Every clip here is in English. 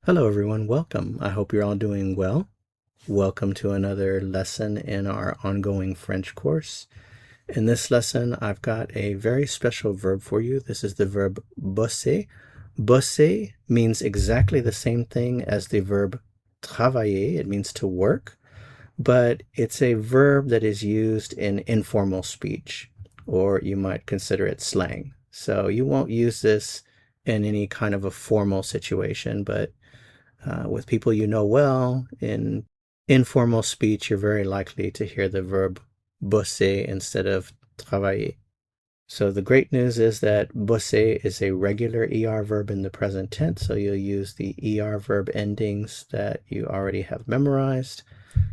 Hello everyone, welcome. I hope you're all doing well. Welcome to another lesson in our ongoing French course. In this lesson, I've got a very special verb for you. This is the verb bosser. Bosser means exactly the same thing as the verb travailler. It means to work, but it's a verb that is used in informal speech, or you might consider it slang. So you won't use this in any kind of a formal situation, but with people you know well, in informal speech, you're very likely to hear the verb bosser instead of travailler. So the great news is that bosser is a regular ER verb in the present tense, so you'll use the ER verb endings that you already have memorized.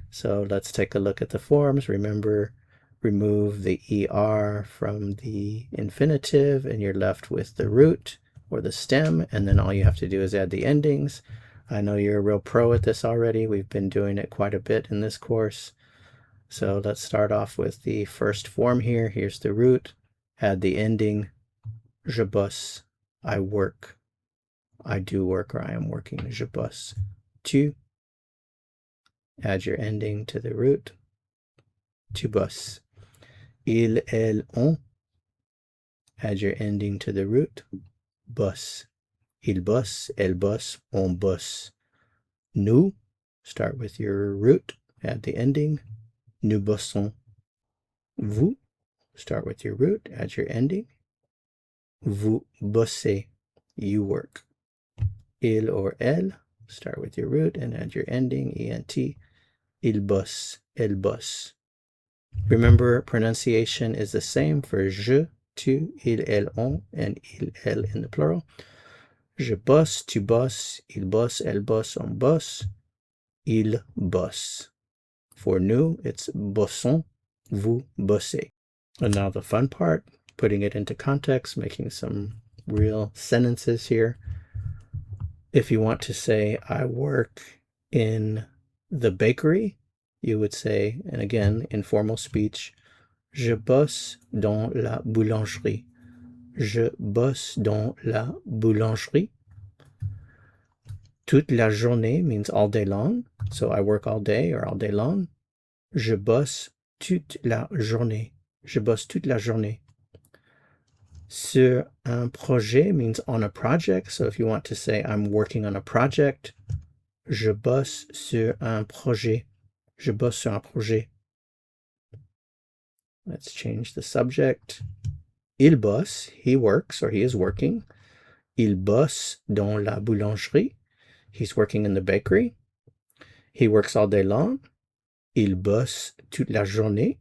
So let's take a look at the forms. Remember, remove the ER from the infinitive, and you're left with the root or the stem, and then all you have to do is add the endings. I know you're a real pro at this already. We've been doing it quite a bit in this course. So let's start off with the first form here. Here's the root. Add the ending. Je bosse. I work. I do work, or I am working. Je bosse. Tu. Add your ending to the root. Tu bosses. Il, elle, on. Add your ending to the root. Bosse. Il bosse, elle bosse, on bosse. Nous, start with your root, add the ending. Nous bossons. Vous, start with your root, add your ending. Vous bossez, you work. Il or elle, start with your root and add your ending, ent. Il bosse, elle bosse. Remember, pronunciation is the same for je, tu, il, elle, on, and il, elle in the plural. Je bosse, tu bosses, il bosse, elle bosse, on bosse, il bosse. For nous, it's bossons, vous bossez. And now the fun part, putting it into context, making some real sentences here. If you want to say, I work in the bakery, you would say, and again, informal speech, je bosse dans la boulangerie. Je bosse dans la boulangerie. Toute la journée means all day long. So I work all day or all day long. Je bosse toute la journée. Je bosse toute la journée. Sur un projet means on a project. So if you want to say I'm working on a project, je bosse sur un projet. Je bosse sur un projet. Let's change the subject. Il bosse, he works or he is working. Il bosse dans la boulangerie. He's working in the bakery. He works all day long. Il bosse toute la journée.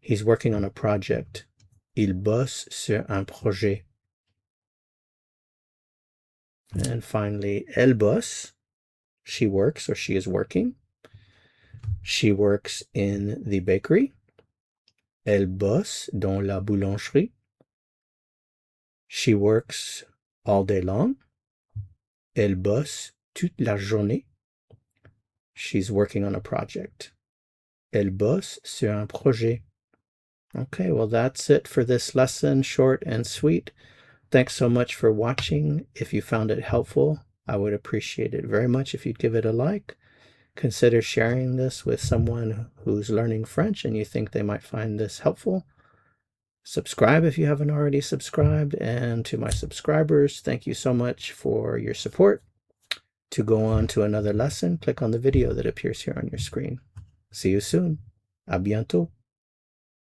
He's working on a project. Il bosse sur un projet. And finally, elle bosse. She works or she is working. She works in the bakery. Elle bosse dans la boulangerie. She works all day long. Elle bosse toute la journée. She's working on a project. Elle bosse sur un projet. Okay, well, that's it for this lesson, short and sweet. Thanks so much for watching. If you found it helpful, I would appreciate it very much if you'd give it a like. Consider sharing this with someone who's learning French and you think they might find this helpful. Subscribe if you haven't already subscribed. And to my subscribers, thank you so much for your support. To go on to another lesson, click on the video that appears here on your screen. See you soon. À bientôt.